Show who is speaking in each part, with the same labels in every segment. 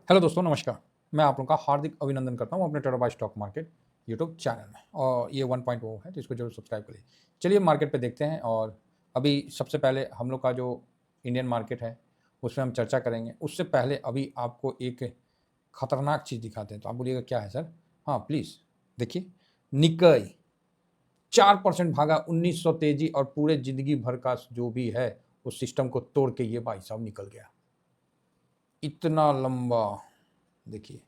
Speaker 1: Hello दोस्तों, नमस्कार। मैं आप लोगों का हार्दिक अभिनंदन करता हूँ अपने trader by stock market YouTube channel में। और ये 1.0 है तो इसको जरूर सब्सक्राइब करिए। चलिए मार्केट पे देखते हैं। और अभी सबसे पहले हम लोग का जो इंडियन मार्केट है उसमें हम चर्चा करेंगे। उससे पहले अभी आपको एक खतरनाक चीज़ दिखाते हैं। तो आप बोलिएगा क्या है सर? हाँ प्लीज़ देखिए, निक्केई 4% भागा, 1900 तेजी और पूरे जिंदगी भर का जो भी है उस सिस्टम को तोड़ के ये भाई साहब निकल गया। इतना लंबा देखिए,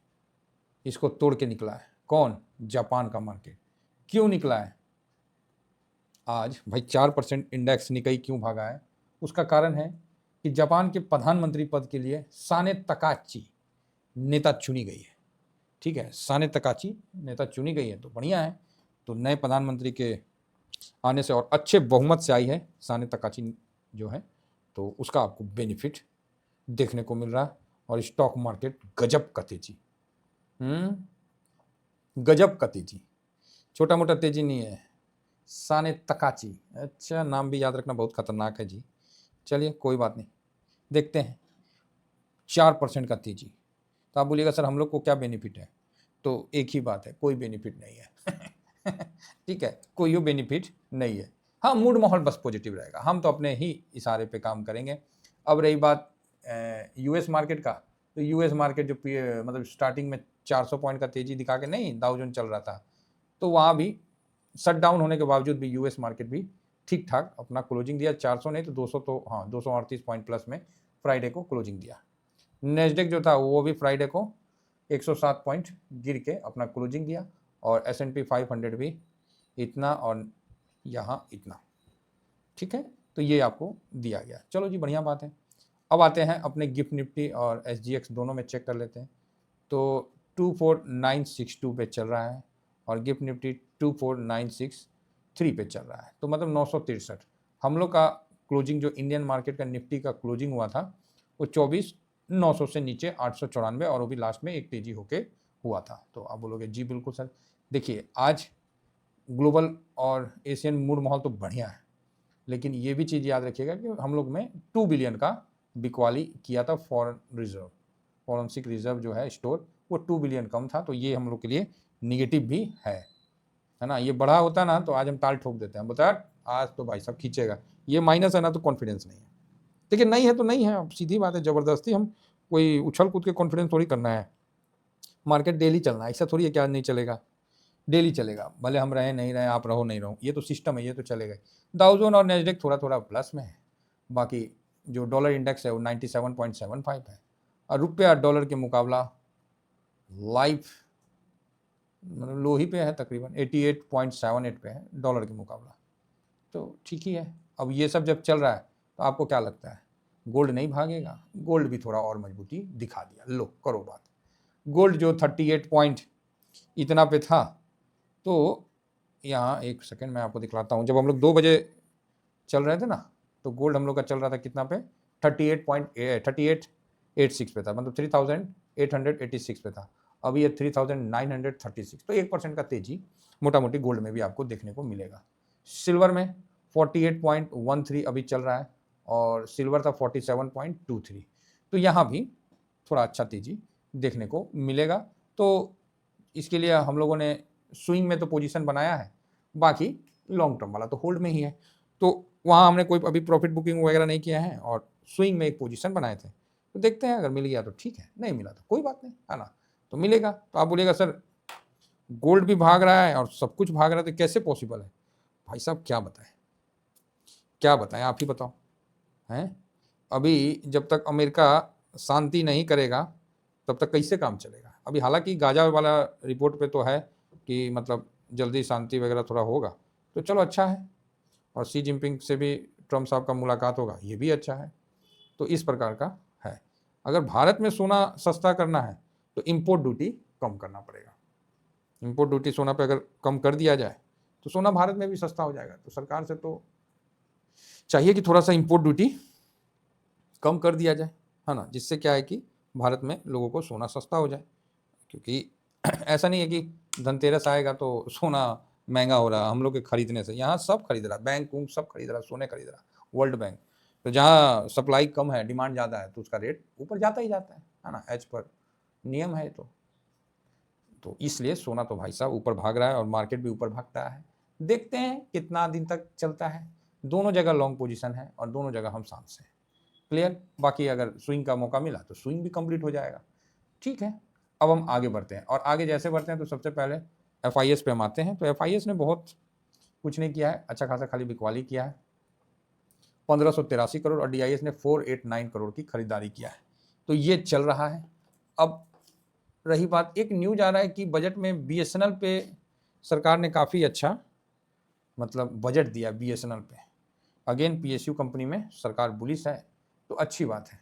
Speaker 1: इसको तोड़ के निकला है। कौन? जापान का मार्केट। क्यों निकला है आज भाई? 4% इंडेक्स निकाई क्यों भागा है? उसका कारण है कि जापान के प्रधानमंत्री पद के लिए साने तकाची नेता चुनी गई है। ठीक है, साने तकाची नेता चुनी गई है तो बढ़िया है। तो नए प्रधानमंत्री के आने से और अच्छे बहुमत से आई है साने तकाची जो है, तो उसका आपको बेनिफिट देखने को मिल रहा है। और स्टॉक मार्केट गजब का तेजी, गजब का तेजी, छोटा मोटा तेजी नहीं है। साने तकाची, अच्छा नाम भी याद रखना बहुत खतरनाक है जी। चलिए कोई बात नहीं, देखते हैं। 4% का तेजी। तो आप बोलिएगा सर हम लोग को क्या बेनिफिट है? तो एक ही बात है, कोई बेनिफिट नहीं है। ठीक है, कोई बेनिफिट नहीं है। हाँ, मूड माहौल बस पॉजिटिव रहेगा, हम तो अपने ही इशारे पे काम करेंगे। अब रही बात यूएस मार्केट का, तो यूएस मार्केट जो मतलब स्टार्टिंग में 400 पॉइंट का तेजी दिखा के नहीं डाउ जोन चल रहा था, तो वहाँ भी शट डाउन होने के बावजूद भी यूएस मार्केट भी ठीक ठाक अपना क्लोजिंग दिया। 400 नहीं तो 200, तो हाँ 238 पॉइंट प्लस में फ्राइडे को क्लोजिंग दिया। नेस्डेक जो था वो भी फ्राइडे को 107 पॉइंट गिर के अपना क्लोजिंग दिया। और S&P 500 भी इतना और यहाँ इतना। ठीक है, तो ये आपको दिया गया। चलो जी, बढ़िया बात है। अब आते हैं अपने गिफ्ट निफ्टी और SGX दोनों में चेक कर लेते हैं। तो 24962 पे चल रहा है और गिफ्ट निफ्टी 24963 पे चल रहा है, तो मतलब 963। हम लोग का क्लोजिंग जो इंडियन मार्केट का निफ्टी का क्लोजिंग हुआ था वो 24,900 से नीचे 894, और वो भी लास्ट में एक तेजी होके हुआ था। तो आप बोलोगे जी बिल्कुल सर। देखिए आज ग्लोबल और एशियन मूड माहौल तो बढ़िया है, लेकिन ये भी चीज़ याद रखिएगा कि हम लोग में 2 बिलियन का बिकवाली किया था फॉरेन रिजर्व, फॉरेंसिक रिजर्व जो है स्टोर, वो 2 बिलियन कम था। तो ये हम लोग के लिए निगेटिव भी है ना। ये बढ़ा होता ना तो आज हम ताल ठोक देते हैं, बता आज तो भाई साहब खींचेगा। ये माइनस है ना तो कॉन्फिडेंस नहीं है। देखिए नहीं है तो नहीं है, अब सीधी बात है। ज़बरदस्ती हम कोई उछल कूद के कॉन्फिडेंस थोड़ी करना है। मार्केट डेली चलना है, ऐसा थोड़ी है क्या नहीं चलेगा। डेली चलेगा, भले हम रहे नहीं रहे, आप रहो नहीं रहो, ये तो सिस्टम है, ये तो चलेगा। डाउ जोन और नेस्डेक थोड़ा थोड़ा प्लस में है। बाकी जो डॉलर इंडेक्स है वो 97.75 है। और रुपया डॉलर के मुकाबला लाइफ मतलब लो ही पे है, तकरीबन 88.78 पे है डॉलर के मुकाबला। तो ठीक ही है। अब ये सब जब चल रहा है तो आपको क्या लगता है गोल्ड नहीं भागेगा? गोल्ड भी थोड़ा और मजबूती दिखा दिया। लो करो बात। गोल्ड जो 38 पॉइंट इतना पे था, तो यहाँ एक सेकंड मैं आपको दिखलाता हूँ। जब हम लोग 2 बजे चल रहे थे ना, तो गोल्ड हम लोग का चल रहा था कितना पे? 38.86 पे था, मतलब 3886 पे था। अभी ये 3936, तो 1% का तेजी मोटा मोटी गोल्ड में भी आपको देखने को मिलेगा। सिल्वर में 48.13 अभी चल रहा है और सिल्वर था 47.23, तो यहाँ भी थोड़ा अच्छा तेजी देखने को मिलेगा। तो इसके लिए हम लोगों ने स्विंग में तो पोजीशन बनाया है, बाकी लॉन्ग टर्म वाला तो होल्ड में ही है। तो वहाँ हमने कोई अभी प्रॉफिट बुकिंग वगैरह नहीं किया है और स्विंग में एक पोजीशन बनाए थे। तो देखते हैं, अगर मिल गया तो ठीक है, नहीं मिला तो कोई बात नहीं, है ना। तो मिलेगा तो आप बोलिएगा सर गोल्ड भी भाग रहा है और सब कुछ भाग रहा है तो कैसे पॉसिबल है? भाई साहब क्या बताएं, क्या बताएं, आप ही बताओ हैं। अभी जब तक अमेरिका शांति नहीं करेगा तब तक कैसे काम चलेगा? अभी हालांकि गाजा वाला रिपोर्ट पे तो है कि मतलब जल्दी शांति वगैरह थोड़ा होगा, तो चलो अच्छा है। और शी जिनपिंग से भी ट्रम्प साहब का मुलाकात होगा, ये भी अच्छा है। तो इस प्रकार का है। अगर भारत में सोना सस्ता करना है तो इम्पोर्ट ड्यूटी कम करना पड़ेगा। इम्पोर्ट ड्यूटी सोना पे अगर कम कर दिया जाए तो सोना भारत में भी सस्ता हो जाएगा। तो सरकार से तो चाहिए कि थोड़ा सा इम्पोर्ट ड्यूटी कम कर दिया जाए, है ना, जिससे क्या है कि भारत में लोगों को सोना सस्ता हो जाए। क्योंकि ऐसा नहीं है कि धनतेरस आएगा तो सोना महंगा हो रहा है हम लोग के खरीदने से। यहाँ सब खरीद रहा, बैंक उंक सब खरीद रहा, सोने खरीद रहा, वर्ल्ड बैंक। तो जहाँ सप्लाई कम है, डिमांड ज़्यादा है, तो उसका रेट ऊपर जाता ही जाता है ना, एज पर नियम है तो इसलिए सोना तो भाई साहब ऊपर भाग रहा है और मार्केट भी ऊपर भागता है। देखते हैं कितना दिन तक चलता है। दोनों जगह लॉन्ग पोजीशन है और दोनों जगह हम सांस हैं। क्लियर। बाकी अगर स्विंग का मौका मिला तो स्विंग भी कंप्लीट हो जाएगा। ठीक है, अब हम आगे बढ़ते हैं और आगे जैसे बढ़ते हैं तो सबसे पहले FIS पे हम आते हैं। तो FIS ने बहुत कुछ नहीं किया है, अच्छा खासा खाली बिकवाली किया है 1583 करोड़ और DIS ने 489 करोड़ की खरीदारी किया है। तो ये चल रहा है। अब रही बात, एक न्यूज आ रहा है कि बजट में BSNL पे सरकार ने काफ़ी अच्छा मतलब बजट दिया BSNL पे। अगेन PSU कंपनी में सरकार बुलिश है तो अच्छी बात है।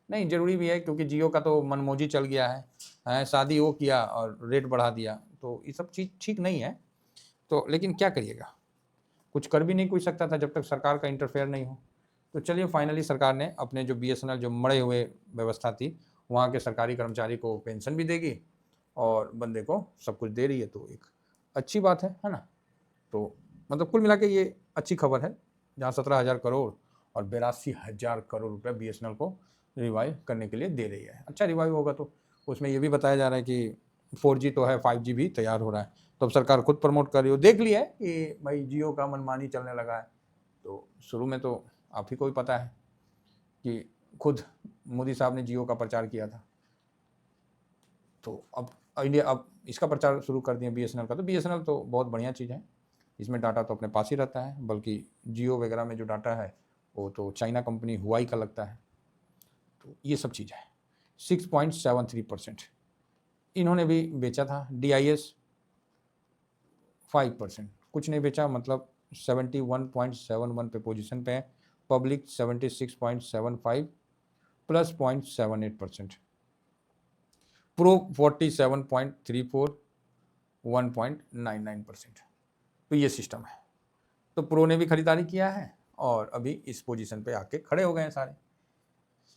Speaker 1: नहीं जरूरी भी है क्योंकि जियो का तो मनमौजी चल गया है, शादी वो किया और रेट बढ़ा दिया, तो ये सब चीज़ ठीक नहीं है। तो लेकिन क्या करिएगा, कुछ कर भी नहीं कोई सकता था जब तक सरकार का इंटरफेयर नहीं हो। तो चलिए फाइनली सरकार ने अपने जो BSNL जो मरे हुए व्यवस्था थी वहाँ के सरकारी कर्मचारी को पेंशन भी देगी और बंदे को सब कुछ दे रही है, तो एक अच्छी बात है ना। तो मतलब कुल मिला के ये अच्छी खबर है, जहाँ 17,000 करोड़ और 82,000 करोड़ रुपये BSNL को रिवाइव करने के लिए दे रही है। अच्छा रिवाइव होगा तो उसमें ये भी बताया जा रहा है कि 4G तो है, 5G भी तैयार हो रहा है। तो अब सरकार खुद प्रमोट कर रही हो, देख लिया है कि भाई जियो का मनमानी चलने लगा है। तो शुरू में तो आप ही को भी पता है कि खुद मोदी साहब ने जियो का प्रचार किया था, तो अब इसका प्रचार शुरू कर दिया BSNL का। तो BSNL तो बहुत बढ़िया चीज़ है, इसमें डाटा तो अपने पास ही रहता है, बल्कि जियो वगैरह में जो डाटा है वो तो चाइना कंपनी हुआई का लगता है। तो ये सब चीज़ है। 6.73% इन्होंने भी बेचा था। DIS 5% कुछ नहीं बेचा, मतलब 71.71 पे पोजीशन पे है। Public 76.75 plus 0.78%। प्रो 47.34 1.99%। तो ये सिस्टम है। तो प्रो ने भी खरीदारी किया है और अभी इस पोजीशन पे आके खड़े हो गए हैं सारे,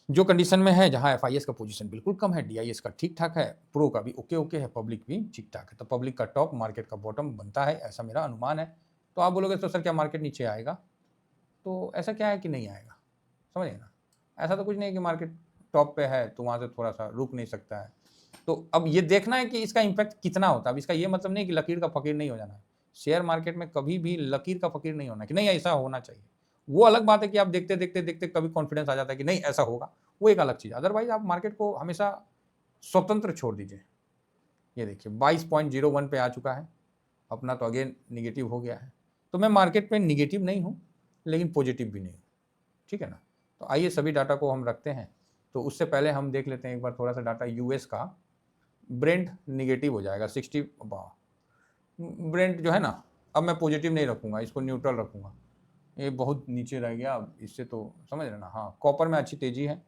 Speaker 1: जो कंडीशन में है, जहां FIS का पोजीशन बिल्कुल कम है, DIS का ठीक ठाक है, प्रो का भी ओके है, पब्लिक भी ठीक ठाक है। तो पब्लिक का टॉप मार्केट का बॉटम बनता है, ऐसा मेरा अनुमान है। तो आप बोलोगे तो सर क्या मार्केट नीचे आएगा, तो ऐसा क्या है कि नहीं आएगा, समझिए ना। ऐसा तो कुछ नहीं है कि मार्केट टॉप पे है तो वहाँ से थोड़ा सा रुक नहीं सकता है। तो अब ये देखना है कि इसका इम्पैक्ट कितना होता है। अब इसका ये मतलब नहीं कि लकीर का फकीर नहीं हो जाना है। शेयर मार्केट में कभी भी लकीर का फकीर नहीं होना कि नहीं ऐसा होना चाहिए। वो अलग बात है कि आप देखते देखते देखते कभी कॉन्फिडेंस आ जाता है कि नहीं ऐसा होगा, वो एक अलग चीज़। अदरवाइज आप मार्केट को हमेशा स्वतंत्र छोड़ दीजिए। ये देखिए 22.01 पे आ चुका है अपना, तो अगेन निगेटिव हो गया है। तो मैं मार्केट में निगेटिव नहीं हूँ लेकिन पॉजिटिव भी नहीं हूँ, ठीक है ना। तो आइए सभी डाटा को हम रखते हैं। तो उससे पहले हम देख लेते हैं एक बार थोड़ा सा डाटा US का। ब्रेंट निगेटिव हो जाएगा 60। ब्रेंट जो है ना, अब मैं पॉजिटिव नहीं रखूँगा, इसको न्यूट्रल रखूँगा। ये बहुत नीचे रह गया, अब इससे तो समझ रहे ना। हाँ कॉपर में अच्छी तेजी है,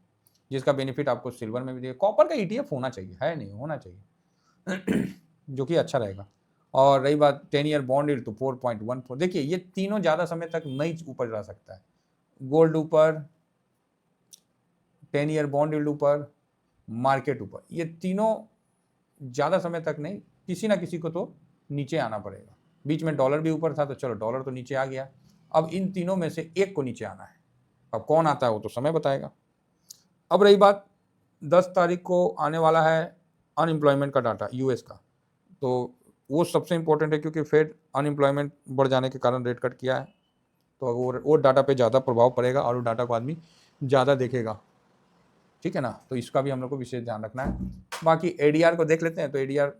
Speaker 1: जिसका बेनिफिट आपको सिल्वर में भी देगा। कॉपर का ETF होना चाहिए, है नहीं होना चाहिए जो कि अच्छा रहेगा। और रही बात 10 ईयर बॉन्ड यील्ड, तो 4.14। देखिए ये तीनों ज़्यादा समय तक नहीं ऊपर जा सकता है। गोल्ड ऊपर, 10 ईयर बॉन्ड यील्ड ऊपर, मार्केट ऊपर, ये तीनों ज़्यादा समय तक नहीं, किसी ना किसी को तो नीचे आना पड़ेगा। बीच में डॉलर भी ऊपर था तो चलो डॉलर तो नीचे आ गया, अब इन तीनों में से एक को नीचे आना है। अब कौन आता है वो तो समय बताएगा। अब रही बात 10 तारीख को आने वाला है अनएम्प्लॉयमेंट का डाटा US का, तो वो सबसे इंपॉर्टेंट है क्योंकि फेड अनएम्प्लॉयमेंट बढ़ जाने के कारण रेट कट किया है। तो वो डाटा पे ज़्यादा प्रभाव पड़ेगा और वो डाटा को आदमी ज़्यादा देखेगा, ठीक है ना। तो इसका भी हम लोग को विशेष ध्यान रखना है। बाकी ADR को देख लेते हैं। तो ADR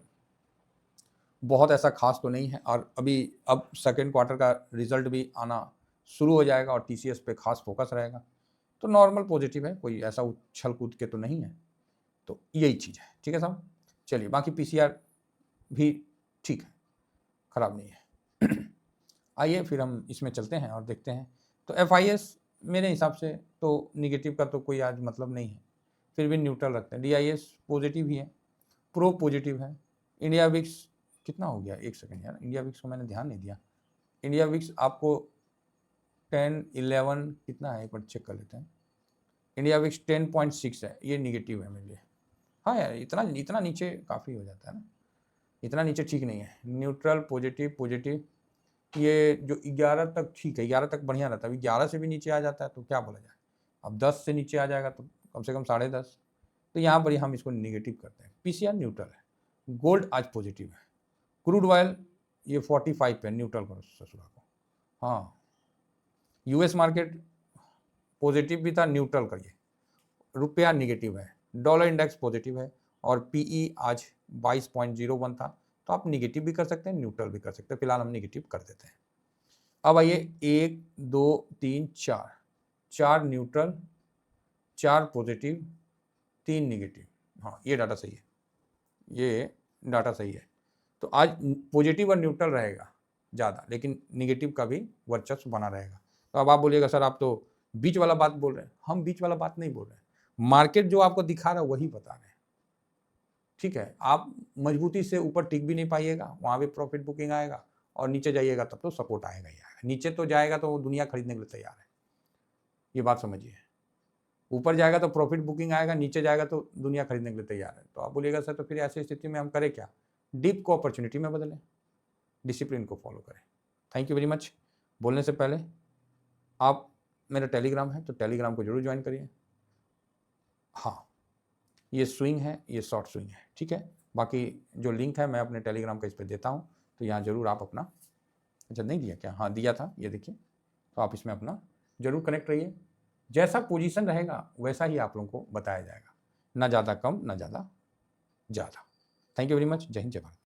Speaker 1: बहुत ऐसा खास तो नहीं है, और अभी अब सेकेंड क्वार्टर का रिजल्ट भी आना शुरू हो जाएगा और TCS पे खास फोकस रहेगा। तो नॉर्मल पॉजिटिव है, कोई ऐसा उछल कूद के तो नहीं है। तो यही चीज़ है, ठीक है साहब। चलिए बाकी PCR भी ठीक है, ख़राब नहीं है आइए फिर हम इसमें चलते हैं और देखते हैं। तो FIS मेरे हिसाब से तो निगेटिव का तो कोई आज मतलब नहीं है, फिर भी न्यूट्रल रखते हैं। DIS पॉजिटिव ही है, प्रो पॉजिटिव है। इंडिया विक्स कितना हो गया, एक सेकंड यार, इंडिया विक्स को मैंने ध्यान नहीं दिया। इंडिया विक्स आपको 10 11 कितना है, एक बार चेक कर लेते हैं। इंडिया विक्स 10.6 है, ये निगेटिव है मेरे लिए। हाँ यार इतना नीचे काफ़ी हो जाता है ना, इतना नीचे ठीक नहीं है। न्यूट्रल पॉजिटिव पॉजिटिव, ये जो 11 तक ठीक है, 11 तक बढ़िया रहता है। अभी 11 से भी नीचे आ जाता है तो क्या बोला जाए। अब 10 से नीचे आ जाएगा तो कम से कम 10.5, तो यहाँ पर हम इसको निगेटिव करते हैं। पीसीआर न्यूट्रल है, गोल्ड आज पॉजिटिव है, क्रूड ऑयल ये 45 पे न्यूट्रल करो ससुरा को। हाँ, यूएस मार्केट पॉजिटिव भी था, न्यूट्रल करिए। रुपया निगेटिव है, डॉलर इंडेक्स पॉजिटिव है और पीई आज 22.01 था, तो आप निगेटिव भी कर सकते हैं, न्यूट्रल भी कर सकते हैं। फिलहाल हम निगेटिव कर देते हैं। अब आइए 1 2 3 4, 4 न्यूट्रल, 4 पॉजिटिव, 3 निगेटिव। हाँ, ये डाटा सही है, ये डाटा सही है। तो आज पॉजिटिव और न्यूट्रल रहेगा ज़्यादा, लेकिन निगेटिव का भी वर्चस्व बना रहेगा। तो अब आप बोलिएगा सर आप तो बीच वाला बात बोल रहे हैं। हम बीच वाला बात नहीं बोल रहे हैं, मार्केट जो आपको दिखा रहा है वही बता रहे हैं। ठीक है, आप मजबूती से ऊपर टिक भी नहीं पाइएगा, वहाँ भी प्रॉफिट बुकिंग आएगा, और नीचे जाइएगा तब तो सपोर्ट आएगा ही आएगा। नीचे तो जाएगा तो दुनिया खरीदने के लिए तैयार है, ये बात समझिए। ऊपर जाएगा तो प्रॉफिट बुकिंग आएगा, नीचे जाएगा तो दुनिया खरीदने के लिए तैयार है। तो आप बोलिएगा सर तो फिर ऐसी स्थिति में हम करें क्या? डिप को अपॉर्चुनिटी में बदलें, डिसिप्लिन को फॉलो करें। Thank you very much. बोलने से पहले आप, मेरा टेलीग्राम है तो टेलीग्राम को जरूर ज्वाइन करिए। हाँ, ये स्विंग है, ये शॉर्ट स्विंग है, ठीक है। बाकी जो लिंक है मैं अपने टेलीग्राम का इस पर देता हूँ, तो यहाँ जरूर आप अपना, अच्छा नहीं दिया क्या? हाँ दिया था, ये देखिए। तो आप इसमें अपना जरूर कनेक्ट रहिए। जैसा पोजीशन रहेगा वैसा ही आप लोगों को बताया जाएगा, ना ज़्यादा कम ना ज़्यादा ज़्यादा। Thank you very much. जय हिंद, जय भारत।